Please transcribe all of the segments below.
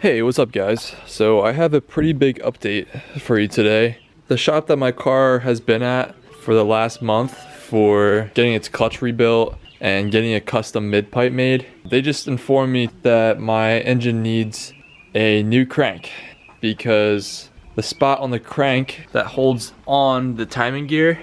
Hey, what's up guys? So I have a pretty big update for you today. The shop that my car has been at for the last month for getting its clutch rebuilt and getting a custom mid pipe made, they just informed me that my engine needs a new crank because the spot on the crank that holds on the timing gear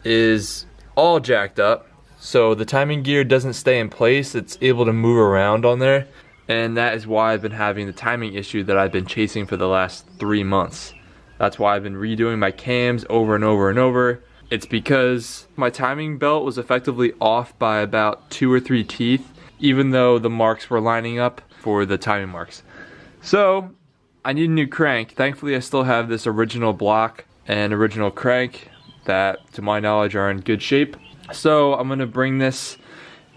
is all jacked up. So the timing gear doesn't stay in place, it's able to move around on there. And that is why I've been having the timing issue that I've been chasing for the last 3 months. That's why I've been redoing my cams over and over and over. It's because my timing belt was effectively off by about 2 or 3 teeth, even though the marks were lining up for the timing marks. So I need a new crank. Thankfully I still have this original block and original crank that to my knowledge are in good shape. So I'm gonna bring this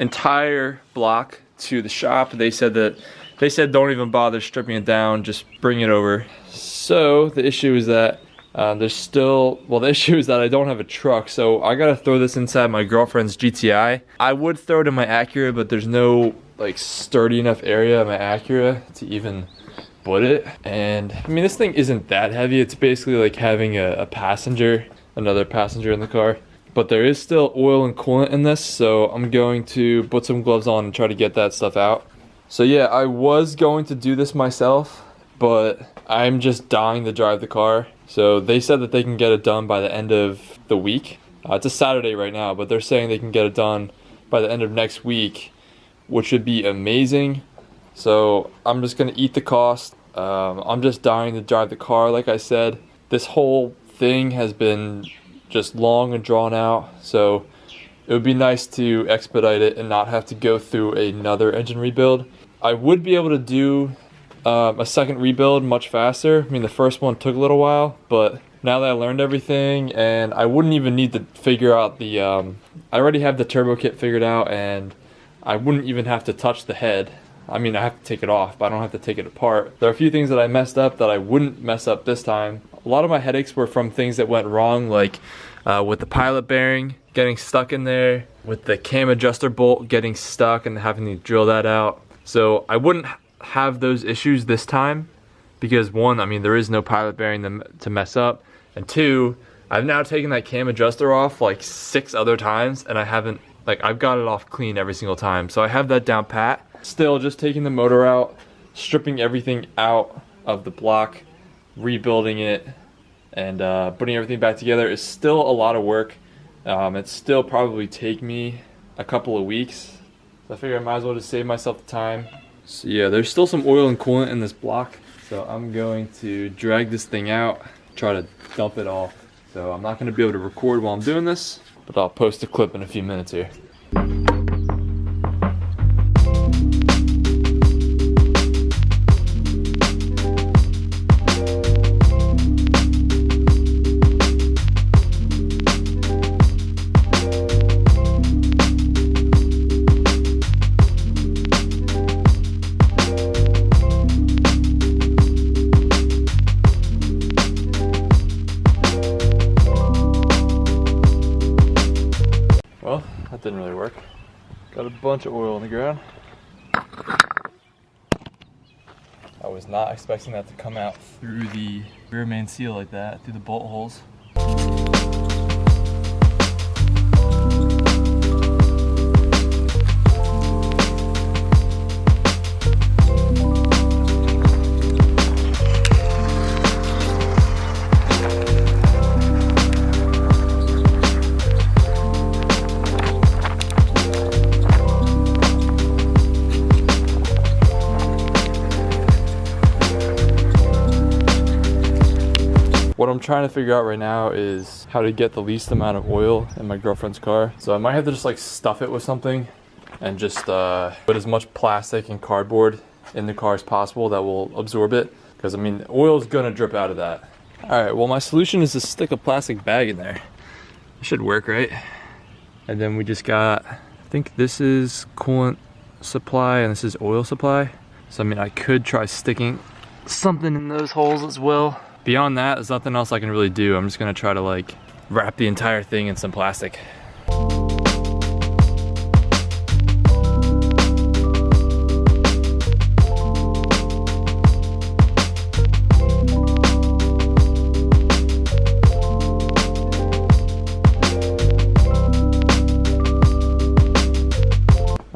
entire block to the shop. They said don't even bother stripping it down, just bring it over. So the issue is that the issue is that I don't have a truck, so I gotta throw this inside my girlfriend's GTI. I would throw it in my Acura, but there's no like sturdy enough area in my Acura to even put it. And I mean, this thing isn't that heavy. It's basically like having another passenger in the car. But there is still oil and coolant in this, so I'm going to put some gloves on and try to get that stuff out. So yeah, I was going to do this myself, but I'm just dying to drive the car. So they said that they can get it done by the end of the week. It's a Saturday right now, but they're saying they can get it done by the end of next week, which would be amazing. So I'm just gonna eat the cost. I'm just dying to drive the car. Like I said, this whole thing has been just long and drawn out, so it would be nice to expedite it and not have to go through another engine rebuild. I would be able to do a second rebuild much faster. I mean, the first one took a little while, but now that I learned everything, and I wouldn't even need to figure out the I already have the turbo kit figured out, and I wouldn't even have to touch the head. I mean, I have to take it off, but I don't have to take it apart. There are a few things that I messed up that I wouldn't mess up this time. A lot of my headaches were from things that went wrong, like with the pilot bearing getting stuck in there, with the cam adjuster bolt getting stuck and having to drill that out. So I wouldn't have those issues this time because one, I mean, there is no pilot bearing to mess up, and two, I've now taken that cam adjuster off like 6 other times and I haven't, like, I've got it off clean every single time. So I have that down pat. Still, just taking the motor out, stripping everything out of the block, rebuilding it, and putting everything back together is still a lot of work. It still probably take me a couple of weeks. So I figure I might as well just save myself the time. So yeah, there's still some oil and coolant in this block. So I'm going to drag this thing out, try to dump it all. So I'm not going to be able to record while I'm doing this, but I'll post a clip in a few minutes here. Well, that didn't really work. Got a bunch of oil on the ground. I was not expecting that to come out through the rear main seal like that, through the bolt holes. What I'm trying to figure out right now is how to get the least amount of oil in my girlfriend's car. So I might have to just like stuff it with something and just put as much plastic and cardboard in the car as possible that will absorb it. Because I mean, oil is gonna drip out of that. All right, well my solution is to stick a plastic bag in there. It should work, right? And then we just got, I think this is coolant supply and this is oil supply. So I mean, I could try sticking something in those holes as well. Beyond that, there's nothing else I can really do. I'm just gonna try to like wrap the entire thing in some plastic.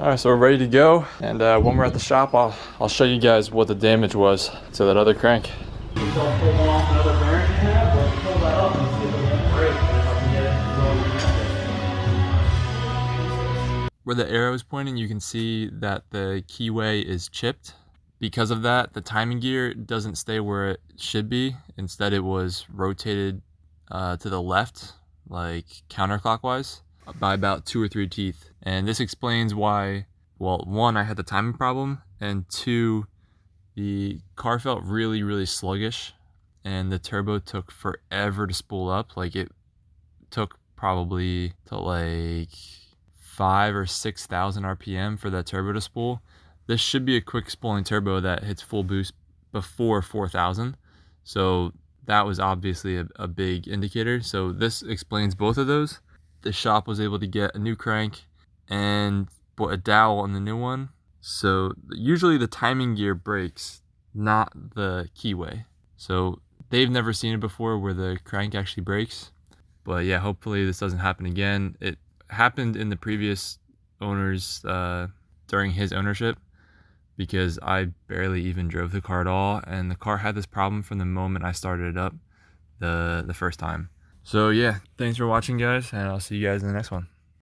All right, so we're ready to go. And when we're at the shop, I'll show you guys what the damage was to that other crank. Where the arrow is pointing, you can see that the keyway is chipped. Because of that, the timing gear doesn't stay where it should be. Instead, it was rotated to the left, like counterclockwise, by about 2 or 3 teeth. And this explains why, well, 1, I had the timing problem, and 2, the car felt really, really sluggish, and the turbo took forever to spool up. Like, it took probably to like 5 or 6,000 RPM for that turbo to spool. This should be a quick spooling turbo that hits full boost before 4,000. So that was obviously a big indicator. So this explains both of those. The shop was able to get a new crank and put a dowel on the new one. So usually the timing gear breaks, not the keyway. So they've never seen it before where the crank actually breaks. But yeah, hopefully this doesn't happen again. It happened in the previous owner's during his ownership, because I barely even drove the car at all, and the car had this problem from the moment I started it up the first time. So yeah, thanks for watching, guys, and I'll see you guys in the next one.